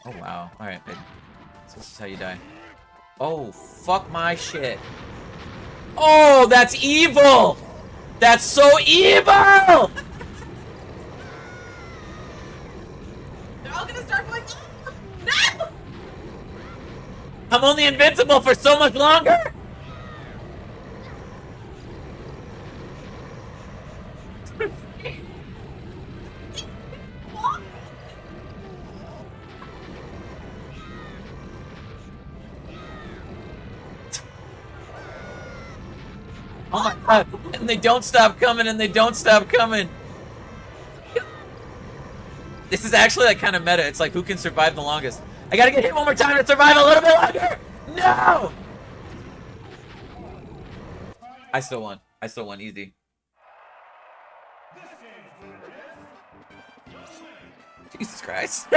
Oh, wow. Alright, so this is how you die. Oh, fuck my shit. Oh, that's evil! That's so evil! They're all gonna start going. "Ah, no!" I'm only invincible for so much longer! Oh my god, and they don't stop coming, and they don't stop coming. This is actually like kind of meta. It's like who can survive the longest. I gotta get hit one more time to survive a little bit longer. No! I still won. I still won easy. Jesus Christ.